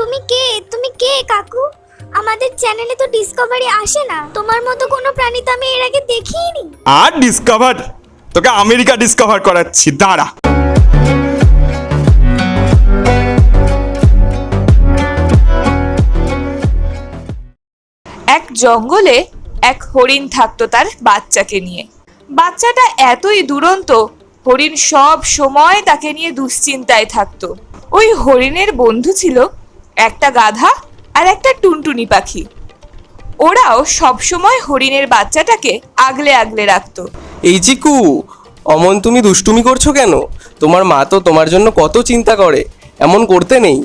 তুমি কে কাকু? আমাদের চ্যানেলে তো ডিসকভারি আসে না। তোমার মতো কোনো প্রাণী তো আমি এর আগে দেখিনি। আর ডিসকভার? তোকে আমেরিকা ডিসকভার করাচ্ছি, দাঁড়া। এক জঙ্গলে এক হরিণ থাকতো তার বাচ্চাকে নিয়ে। বাচ্চাটা এতই দুরন্ত, হরিণ সব সময় তাকে নিয়ে দুশ্চিন্তায় থাকতো। ওই হরিণের বন্ধু ছিল একটা গাধা আর একটা টুনটুনি পাখি। ওরাও সব সময় হরিণের বাচ্চাটাকে আগলে আগলে রাখতো। এই চিকু, অমন তুমি দুষ্টুমি করছো কেন? তোমার মা তো তোমার জন্য কত চিন্তা করে, এমন করতে নেই।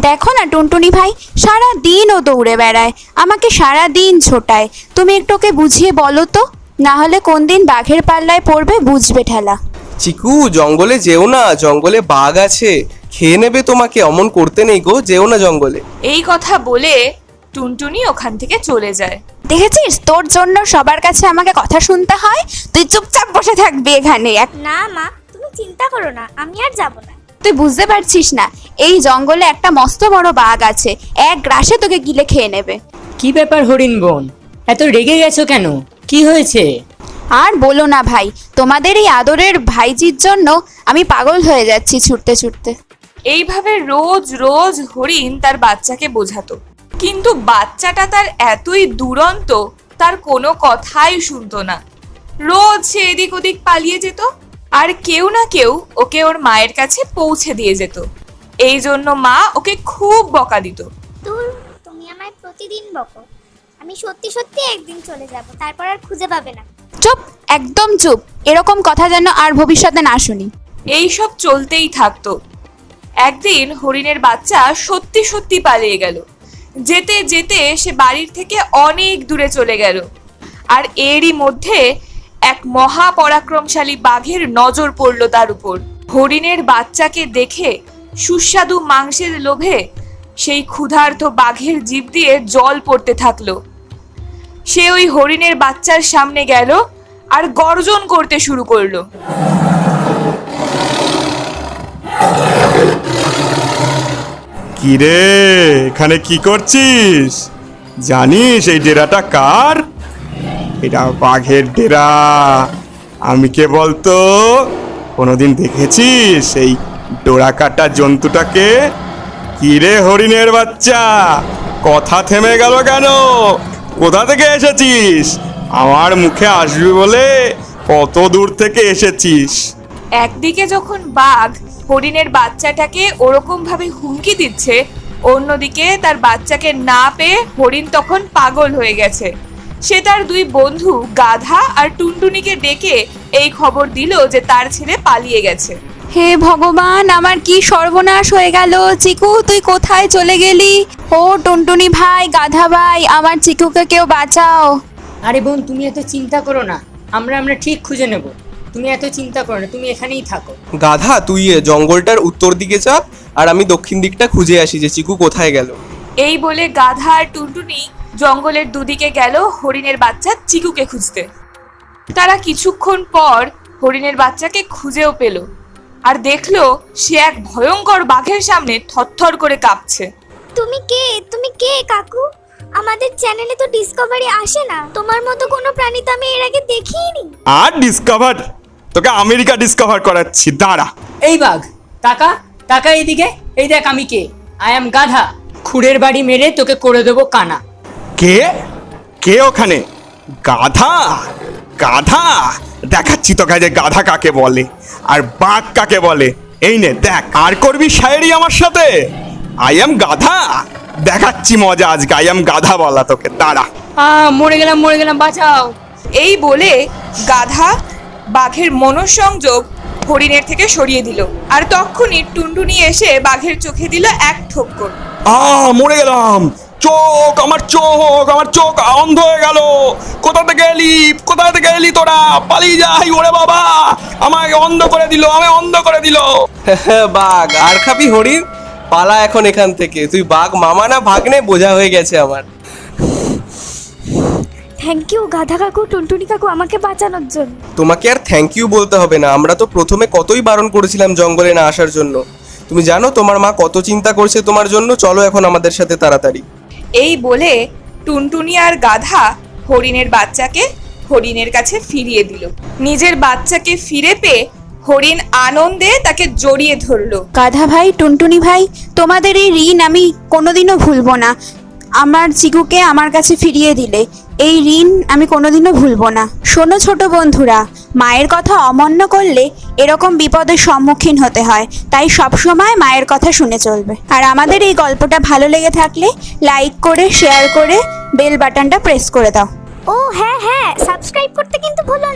দেখো না টুনটুনি ভাই, সারা দিন ও দৌড়ে বেড়ায়, আমাকে সারা দিন ছোটায়। তুমি একটু ওকে বুঝিয়ে বলো তো, না হলে কোন দিন বাঘের পাল্লায় পড়বে বুঝবে ঠেলা। চিকু, জঙ্গলে যেও না, জঙ্গলে বাঘ আছে, খেয়ে নেবে তোমাকে। অমন করতে নেই গো, যেও না জঙ্গলে। এই কথা বলে টুনটুনি ওখান থেকে চলে যায়। দেখেছিস, তোর জন্য সবার কাছে আমাকে কথা শুনতে হয়। তুই চুপচাপ বসে থাকবি এখানে। না মা, তুমি চিন্তা করো না, আমি আর যাব না। তুই বুঝতে পারছিস না, এই জঙ্গলে একটা মস্ত বড় বাঘ আছে, এক গ্রাসে তোকে গিলে খেয়ে নেবে। কি ব্যাপার হরিণ বোন, এত রেগে গেছো কেন? কি হয়েছে? আর বলো না ভাই, তোমাদের এই আদরের ভাইজির জন্য আমি পাগল হয়ে যাচ্ছি ছুটতে ছুটতে। এইভাবে রোজ রোজ হরিণ তার বাচ্চাকে বোঝাতো, কিন্তু বাচ্চাটা তার এতই দুরন্ত, তার কোনো কথাই শুনতো না। রোজ সে এদিক ওদিক পালিয়ে যেত, আর কেউ না কেউ ওকে ওর মায়ের কাছে পৌঁছে দিয়ে যেত। এই জন্য মা ওকে খুব বকা দিত। তুমি আমায় প্রতিদিন বকো। আমি সত্যি সত্যি একদিন চলে যাব, তারপর আর খুঁজে পাবে না। চুপ, একদম চুপ, এরকম কথা যেন আর ভবিষ্যতে না শুনি। এই সব চলতেই থাকতো। একদিন হরিণের বাচ্চা সত্যি সত্যি পালিয়ে গেল। যেতে যেতে সে বাড়ির থেকে অনেক দূরে চলে গেল। আর এরই মধ্যে এক মহা পরাক্রমশালী বাঘের নজর পড়ল তার উপর। হরিণের বাচ্চাকে দেখে সুস্বাদু মাংসের লোভে সেই ক্ষুধার্ত বাঘের জিভ দিয়ে জল পড়তে থাকলো। সে ওই হরিণের বাচ্চার সামনে গেল আর গর্জন করতে শুরু করলো। কিরে, এখানে কি করছিস? জানিস এই ডেরাটা কার? এটা বাঘের ডেরা। আমি কে বলতো? কোনোদিন দেখেছিস এই ডোরা কাটা জন্তুটাকে? কিরে হরিণের বাচ্চা, কথা থেমে গেল কেন? কোথা থেকে এসেছিস? আমার মুখে আসবি বলে কত দূর থেকে এসেছিস? একদিকে যখন বাঘ হরিণের বাচ্চাটাকে ওরকম ভাবে হুমকি দিচ্ছে, অন্যদিকে তার বাচ্চাকে না পেয়ে হরিণ তখন পাগল হয়ে গেছে। সে তার দুই বন্ধু গাধা আর টুনটুনিকে ডেকে এই খবর দিল যে তার ছেলে পালিয়ে গেছে। হে ভগবান, আমার কি সর্বনাশ হয়ে গেল। চিকু, তুই কোথায় চলে গেলি? ও টুনটুনি ভাই, গাধা ভাই, আমার চিকুকে কেউ বাঁচাও। আরে বোন, তুমি এত চিন্তা করো না, আমরা ঠিক খুঁজে নেব। তুমি এত চিন্তা করো না, তুমি এখানেই থাকো। গাধা, তুই জঙ্গলটার উত্তর দিকে যা, আর আমি দক্ষিণ দিকটা খুঁজে আসি যে চিকু কোথায় গেল। এই বলে গাধা আর টুনটুনি জঙ্গলের দুদিকে গেল হরিণের বাচ্চা চিকুকে খুঁজতে। তারা কিছুক্ষণ পর হরিণের বাচ্চাকে খুঁজেও পেল, আর দেখলো সে এক ভয়ঙ্কর বাঘের সামনে থরথর করে কাঁপছে। তুমি কে কাকু? আমাদের চ্যানেলে তো ডিসকভারি আসে না। তোমার মতো কোনো প্রাণী তো আমি এর আগে দেখিনি। আর ডিসকভার? তোকে আমেরিকা ডিসকভার করাচ্ছি, দাঁড়া। এই বাঘ, টাকা টাকা এইদিকে। এই দেখ আমি কে, আই এম গাধা। খুঁড়ের বাড়ি মেরে তোকে করে দেবো কানা। কে কে ওখানে? গাধা? গাধা দেখাচ্ছি তোকে যে গাধা কাকে বলে আর বাঘ কাকে বলে। এই নে দেখ, আর করবি শায়েরি আমার সাথে? আই এম গাধা, দেখাচ্ছি মজা আজকে। আই এম গাধা বলা তোকে, দাঁড়া। মরে গেলাম, বাঁচাও। এই বলে গাধা বাঘের মনোসংযোগ হরিণের থেকে সরিয়ে দিল, আর তখনই টুনটুনি এসে বাঘের চোখে দিল এক ঠোক্কর। মরে গেলাম। আমার চোখ অন্ধ হয়ে গেল। কোথা থেকে এলি তোরা? পালিয়ে যাই। ওরে বাবা, আমাকে অন্ধ করে দিল। বাঘ, আর খাবি হরিণ? পালা এখন এখান থেকে। তুই বাঘ মামা না ভাগ্নে বোঝা হয়ে গেছে আমার। থ্যাংক ইউ গাধা কাকু, টুনটুনি কাকু, আমাকে বাঁচানোর জন্য। তোমাকে আর থ্যাংক ইউ বলতে হবে না, আমরা তো প্রথমে কতই বারণ করেছিলাম জঙ্গলে না আসার জন্য। তুমি জানো তোমার মা কত চিন্তা করছে তোমার জন্য, চলো এখন আমাদের সাথে তাড়াতাড়ি। এই বলে টুনটুনি আর গাধা হরিণের বাচ্চাকে হরিণের কাছে ফিরিয়ে দিল। নিজের বাচ্চাকে ফিরে পেয়ে হরিণ আনন্দে তাকে জড়িয়ে ধরলো। গাধা ভাই, টুনটুনি ভাই, তোমাদের এই ঋণ আমি কোনোদিনও ভুলবো না। আমার চিকুকে আমার কাছে ফিরিয়ে দিলে, এই ঋণ আমি কোনোদিনও ভুলবো না। শোনো ছোট বন্ধুরা, মায়ের কথা অমান্য করলে এরকম বিপদের সম্মুখীন হতে হয়, তাই সবসময় মায়ের কথা শুনে চলবে। আর আমাদের এই গল্পটা ভালো লেগে থাকলে লাইক করে, শেয়ার করে, বেল বাটনটা প্রেস করে দাও। ও হ্যাঁ হ্যাঁ, সাবস্ক্রাইব করতে কিন্তু ভুলো